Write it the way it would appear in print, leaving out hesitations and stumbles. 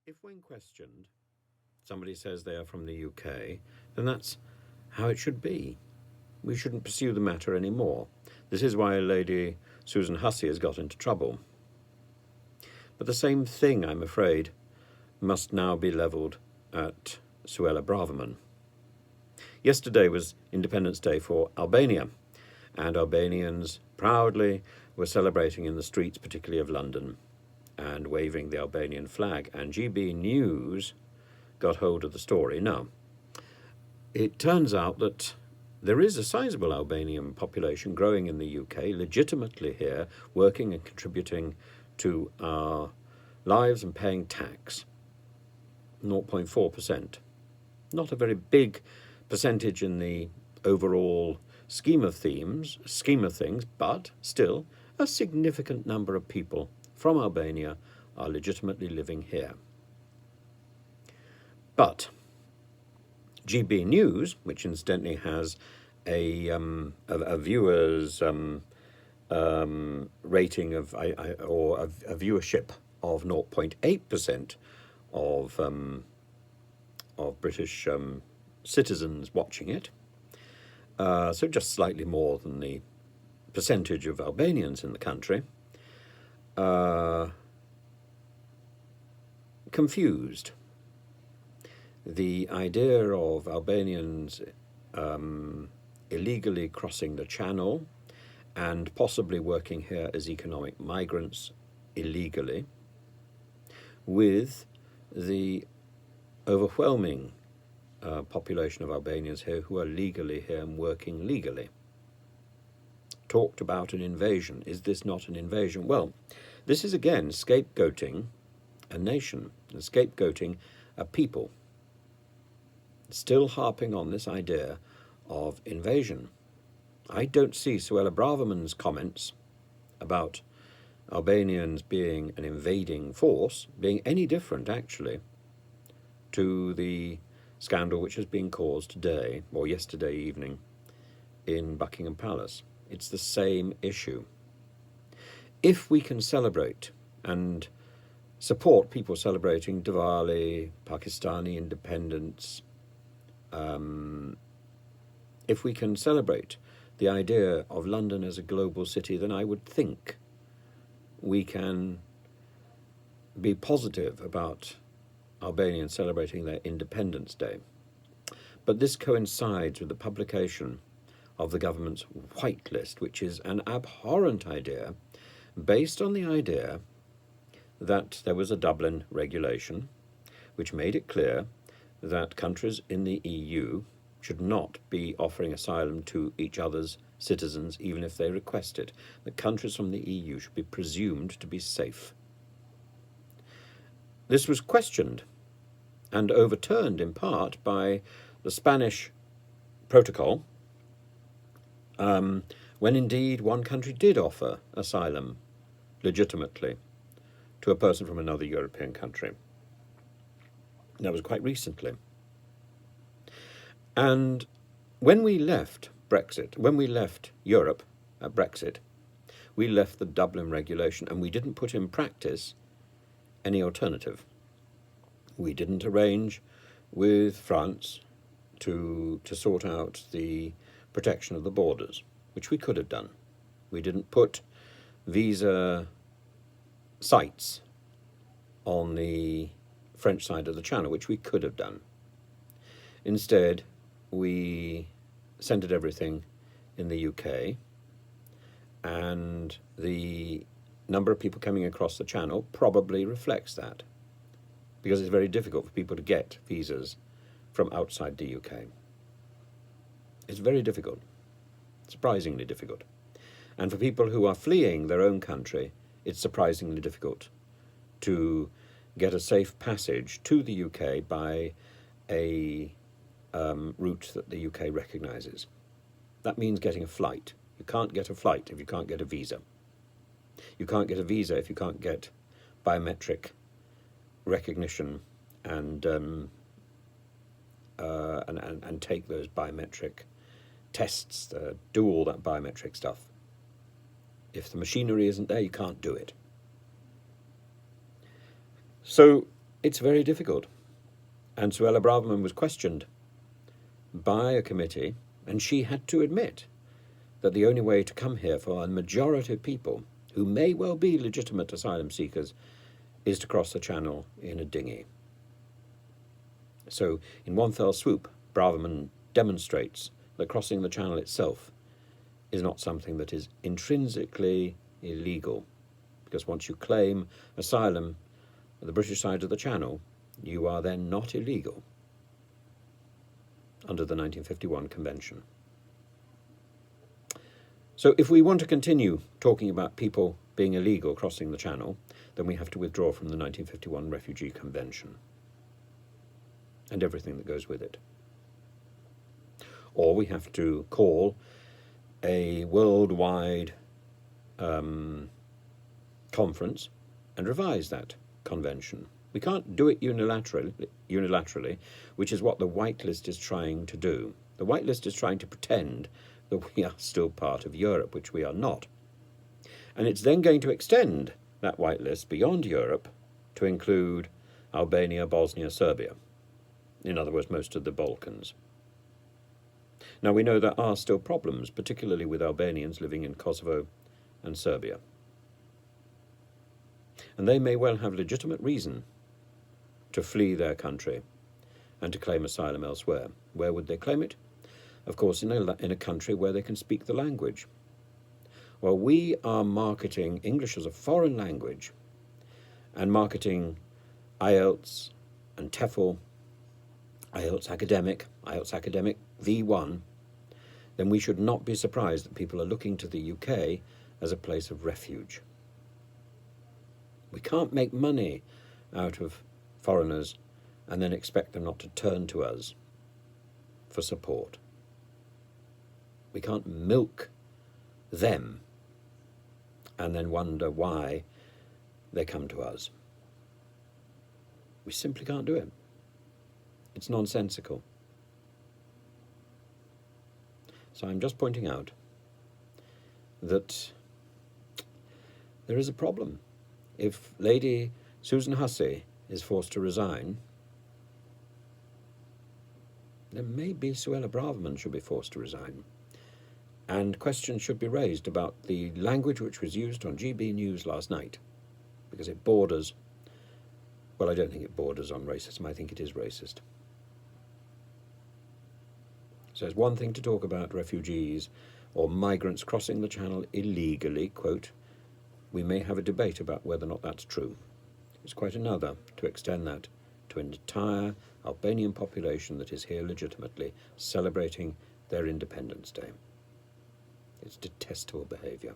If when questioned, somebody says they are from the UK, then that's how it should be. We shouldn't pursue the matter anymore. This is why Lady Susan Hussy has got into trouble. But the same thing, I'm afraid, must now be levelled at Suella Braverman. Yesterday was Independence Day for Albania, and Albanians proudly were celebrating in the streets, particularly of London, and waving the Albanian flag. And GBNews got hold of the story. Now, it turns out that there is a sizable Albanian population growing in the UK, legitimately here, working and contributing to our lives and paying tax. 0.4%. Not a very big percentage in the overall scheme of things, but still a significant number of people from Albania are legitimately living here. But GBNews, which incidentally has a viewer's rating of or a viewership of 0.8% of British citizens watching it, so just slightly more than the percentage of Albanians in the country, confused. The idea of Albanians illegally crossing the channel and possibly working here as economic migrants illegally, with the overwhelming population of Albanians here who are legally here and working legally. Talked about an invasion. Is this not an invasion? Well, this is again scapegoating a nation, and scapegoating a people. Still harping on this idea of invasion. I don't see Suella Braverman's comments about Albanians being an invading force being any different, actually, to the scandal which has been caused today, or yesterday evening, in Buckingham Palace. It's the same issue. If we can celebrate and support people celebrating Diwali, Pakistani independence, if we can celebrate the idea of London as a global city, then I would think we can be positive about Albanians celebrating their Independence Day. But this coincides with the publication of the government's white list, which is an abhorrent idea based on the idea that there was a Dublin regulation which made it clear that countries in the EU should not be offering asylum to each other's citizens even if they request it. That countries from the EU should be presumed to be safe. This was questioned and overturned in part by the Spanish protocol, when indeed one country did offer asylum legitimately to a person from another European country. That was quite recently. And when we left Brexit, when we left Europe at Brexit, we left the Dublin regulation and we didn't put in practice any alternative. We didn't arrange with France to sort out the protection of the borders, which we could have done. We didn't put visa sites on the French side of the channel, which we could have done. Instead, we centred everything in the UK, and the number of people coming across the channel probably reflects that, because it's very difficult for people to get visas from outside the UK. It's very difficult, surprisingly difficult. And for people who are fleeing their own country, it's surprisingly difficult to get a safe passage to the UK by a route that the UK recognises. That means getting a flight. You can't get a flight if you can't get a visa. You can't get a visa if you can't get biometric recognition and take those biometric tests, do all that biometric stuff. If the machinery isn't there, you can't do it. So It's very difficult. And Suella Braverman was questioned by a committee, and she had to admit that the only way to come here for a majority of people who may well be legitimate asylum seekers is to cross the channel in a dinghy. So, in one fell swoop, Braverman demonstrates that crossing the channel itself is not something that is intrinsically illegal, because once you claim asylum at the British side of the channel, you are then not illegal under the 1951 Convention. So if we want to continue talking about people being illegal crossing the channel, then we have to withdraw from the 1951 Refugee Convention and everything that goes with it. Or we have to call a worldwide conference and revise that convention. We can't do it unilaterally, which is what the whitelist is trying to do. The whitelist is trying to pretend that we are still part of Europe, which we are not. And it's then going to extend that whitelist beyond Europe to include Albania, Bosnia, Serbia. In other words, most of the Balkans. Now, we know there are still problems, particularly with Albanians living in Kosovo and Serbia. And they may well have legitimate reason to flee their country and to claim asylum elsewhere. Where would they claim it? Of course, in a country where they can speak the language. Well, we are marketing English as a foreign language and marketing IELTS and TEFL, IELTS Academic V1, then we should not be surprised that people are looking to the UK as a place of refuge. We can't make money out of foreigners and then expect them not to turn to us for support. We can't milk them and then wonder why they come to us. We simply can't do it. It's nonsensical. So I'm just pointing out that there is a problem. If Lady Susan Hussey is forced to resign, then maybe Suella Braverman should be forced to resign. And questions should be raised about the language which was used on GBNews last night, because it borders, well, I don't think it borders on racism, I think it is racist. So it's one thing to talk about refugees or migrants crossing the channel illegally, quote, we may have a debate about whether or not that's true. It's quite another to extend that to an entire Albanian population that is here legitimately celebrating their Independence Day. It's detestable behaviour.